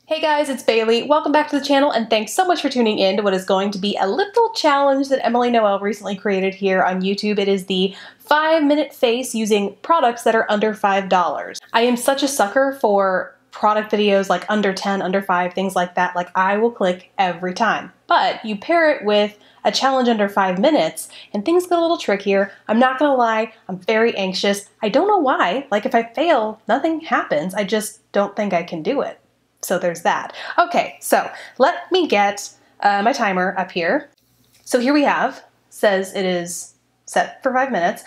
Hey guys, it's Bailey. Welcome back to the channel and thanks so much for tuning in to what is going to be a little challenge that Emily Noel recently created here on YouTube. It is the 5-minute face using products that are under $5. I am such a sucker for product videos like under 10, under 5, things like that. Like I will click every time. But you pair it with a challenge under 5 minutes and things get a little trickier. I'm not gonna lie, I'm very anxious. I don't know why. Like if I fail, nothing happens. I just don't think I can do it. So there's that. Okay, so let me get my timer up here. So here we have, says it is set for 5 minutes.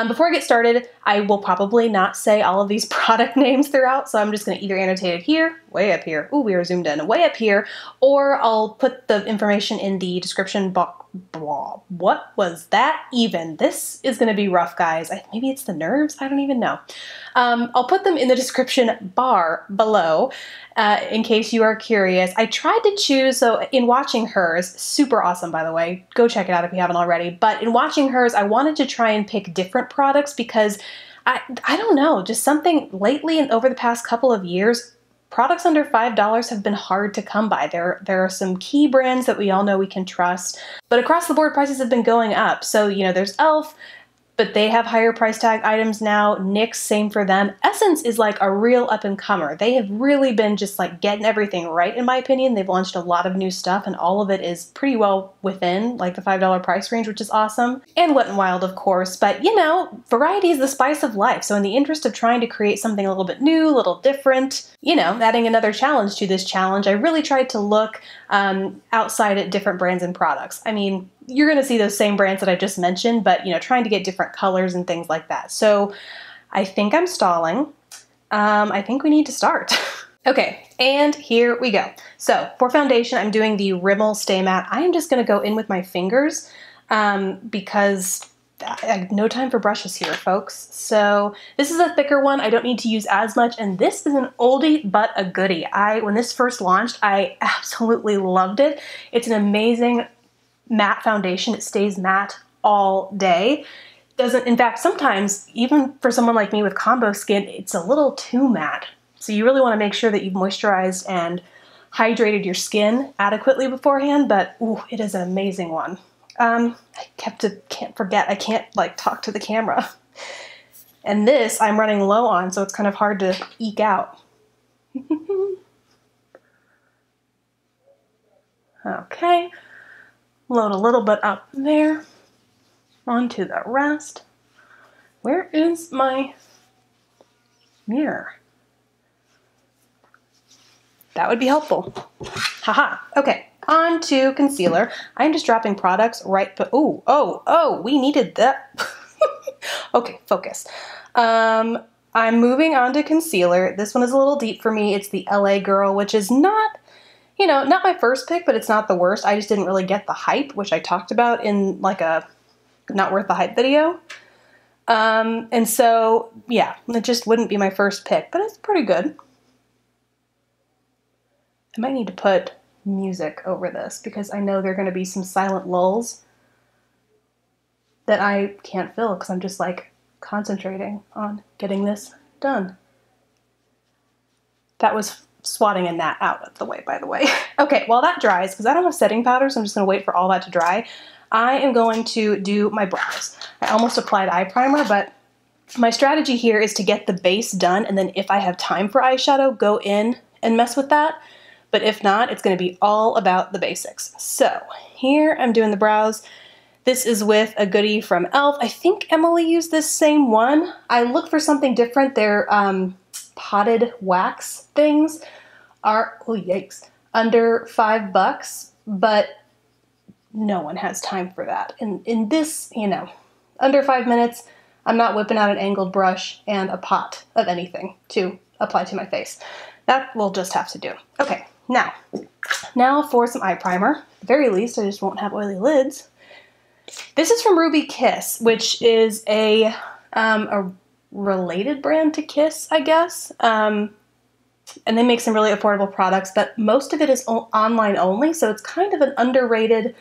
Before I get started, I will probably not say all of these product names throughout, so I'm just gonna either annotate it here, way up here, ooh, we are zoomed in, way up here, or I'll put the information in the description box. Blah. What was that even? This is gonna be rough, guys. Maybe it's the nerves, I don't even know. I'll put them in the description bar below in case you are curious. I tried to choose, so in watching hers, super awesome by the way, go check it out if you haven't already, but in watching hers I wanted to try and pick different products because I don't know, just something lately and over the past couple of years, products under $5 have been hard to come by. There are some key brands that we all know we can trust, but across the board prices have been going up. So, you know, there's e.l.f., but they have higher price tag items now. NYX, same for them. Essence is like a real up-and-comer. They have really been just like getting everything right, in my opinion. They've launched a lot of new stuff and all of it is pretty well within like the $5 price range, which is awesome. And Wet n Wild, of course, but you know, variety is the spice of life. So in the interest of trying to create something a little bit new, a little different, you know, adding another challenge to this challenge, I really tried to look outside at different brands and products. I mean, you're going to see those same brands that I just mentioned, but you know, trying to get different colors and things like that. So I think I'm stalling. I think we need to start. Okay, and here we go. So for foundation, I'm doing the Rimmel Stay Matte. I am just going to go in with my fingers because I have no time for brushes here, folks. So this is a thicker one. I don't need to use as much, and this is an oldie but a goodie. When this first launched, I absolutely loved it. It's an amazing matte foundation. It stays matte all day. In fact, sometimes, even for someone like me with combo skin, it's a little too matte. So you really want to make sure that you've moisturized and hydrated your skin adequately beforehand, but ooh, it is an amazing one. I can't forget, I can't like talk to the camera. And this I'm running low on, so it's kind of hard to eke out. Okay. Load a little bit up there, onto the rest. Where is my mirror? That would be helpful. Haha, okay, on to concealer. I'm just dropping products right, but oh, we needed that. Okay, focus. I'm moving on to concealer. This one is a little deep for me. It's the LA Girl, which is not, you know, not my first pick, but it's not the worst. I just didn't really get the hype, which I talked about in like a not worth the hype video. And so, yeah, it just wouldn't be my first pick, but it's pretty good. I might need to put music over this because I know there are going to be some silent lulls that I can't fill because I'm just like concentrating on getting this done. That was swatting a gnat out of the way, by the way. Okay, while that dries, because I don't have setting powder, so I'm just going to wait for all that to dry, I am going to do my brows. I almost applied eye primer, but my strategy here is to get the base done, and then if I have time for eyeshadow, go in and mess with that. But if not, it's going to be all about the basics. So here I'm doing the brows. This is with a goodie from e.l.f. I think Emily used this same one. I looked for something different. They're potted wax things are, oh yikes, under $5, but no one has time for that. In this, you know, under 5 minutes, I'm not whipping out an angled brush and a pot of anything to apply to my face. That will just have to do. Okay, now for some eye primer. At the very least, I just won't have oily lids. This is from Ruby Kiss, which is a related brand to Kiss, I guess. And they make some really affordable products, but most of it is online only, so it's kind of an underrated,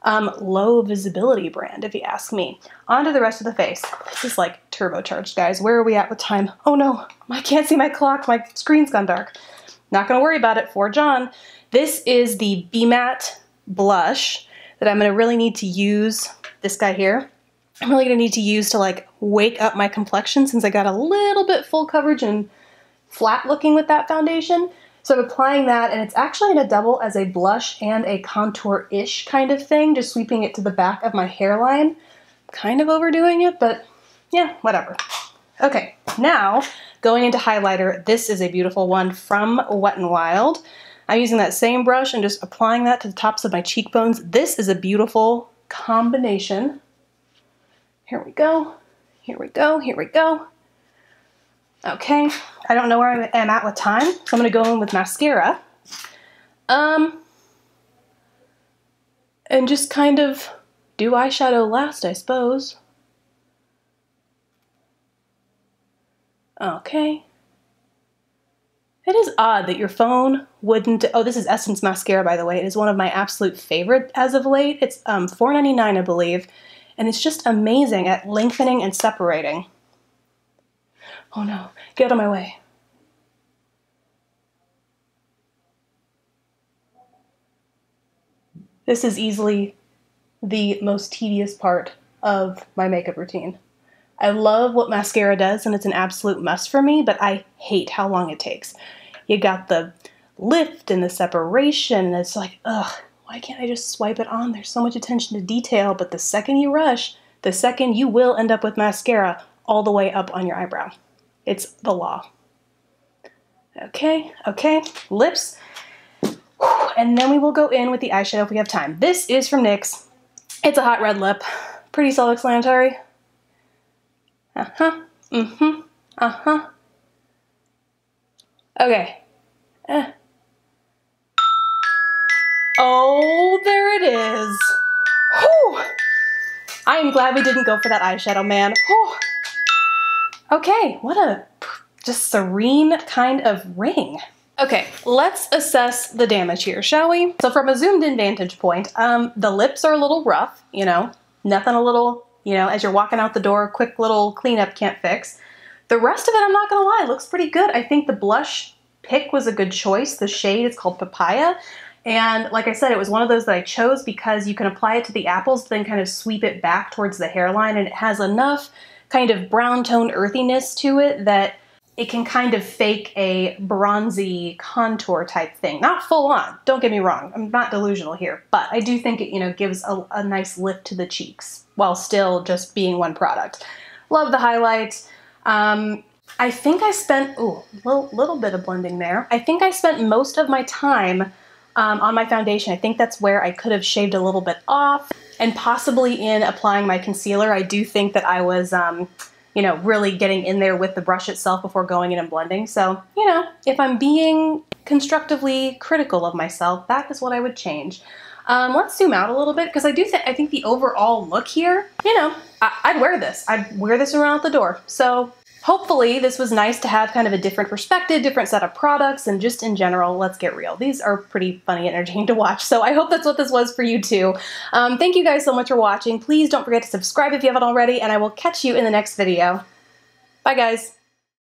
low visibility brand, if you ask me. On to the rest of the face. This is like turbocharged, guys. Where are we at with time? Oh no, I can't see my clock. My screen's gone dark. not gonna worry about it for John. This is the Be Matte blush that I'm gonna really need to use, this guy here. I'm really gonna need to use to like wake up my complexion since I got a little bit full coverage and flat looking with that foundation. So I'm applying that, and it's actually gonna double as a blush and a contour-ish kind of thing, just sweeping it to the back of my hairline. Kind of overdoing it, but yeah, whatever. Okay, now going into highlighter, this is a beautiful one from Wet n Wild. I'm using that same brush and just applying that to the tops of my cheekbones. This is a beautiful combination. Here we go, here we go, here we go. Okay, I don't know where I am at with time, so I'm gonna go in with mascara. And just kind of do eyeshadow last, I suppose. Okay. It is odd that your phone wouldn't, oh, this is Essence mascara, by the way. It is one of my absolute favorite as of late. It's $4.99, I believe, and it's just amazing at lengthening and separating. Oh no, get out of my way. This is easily the most tedious part of my makeup routine. I love what mascara does, and it's an absolute must for me, but I hate how long it takes. You got the lift and the separation, and it's like, ugh, why can't I just swipe it on? There's so much attention to detail, but the second you rush, the second you will end up with mascara all the way up on your eyebrow. It's the law. Okay, okay, lips. And then we will go in with the eyeshadow if we have time. This is from NYX. It's a hot red lip. Pretty self-explanatory. Uh-huh, mm-hmm, uh-huh. Okay. Oh, there it is. Whew. I am glad we didn't go for that eyeshadow, man. Whew. Okay, what a just serene kind of ring. Okay, let's assess the damage here, shall we? So from a zoomed in vantage point, the lips are a little rough, you know, nothing a little, you know, as you're walking out the door, quick little cleanup can't fix. The rest of it, I'm not gonna lie, looks pretty good. I think the blush pick was a good choice. The shade is called Papaya. And like I said, it was one of those that I chose because you can apply it to the apples, then kind of sweep it back towards the hairline, and it has enough kind of brown tone earthiness to it that it can kind of fake a bronzy contour type thing. Not full on, don't get me wrong, I'm not delusional here, but I do think it, you know, gives a nice lift to the cheeks while still just being one product. Love the highlight. I think I spent, ooh, little bit of blending there. I think I spent most of my time on my foundation. I think that's where I could have shaved a little bit off, and possibly in applying my concealer. I do think that I was, you know, really getting in there with the brush itself before going in and blending. So, you know, if I'm being constructively critical of myself, that is what I would change. Let's zoom out a little bit, because I think the overall look here, you know, I'd wear this. I'd wear this around the door. So hopefully this was nice to have kind of a different perspective, different set of products, and just in general, let's get real. These are pretty funny and entertaining to watch, so I hope that's what this was for you too. Thank you guys so much for watching. Please don't forget to subscribe if you haven't already, and I will catch you in the next video. Bye guys.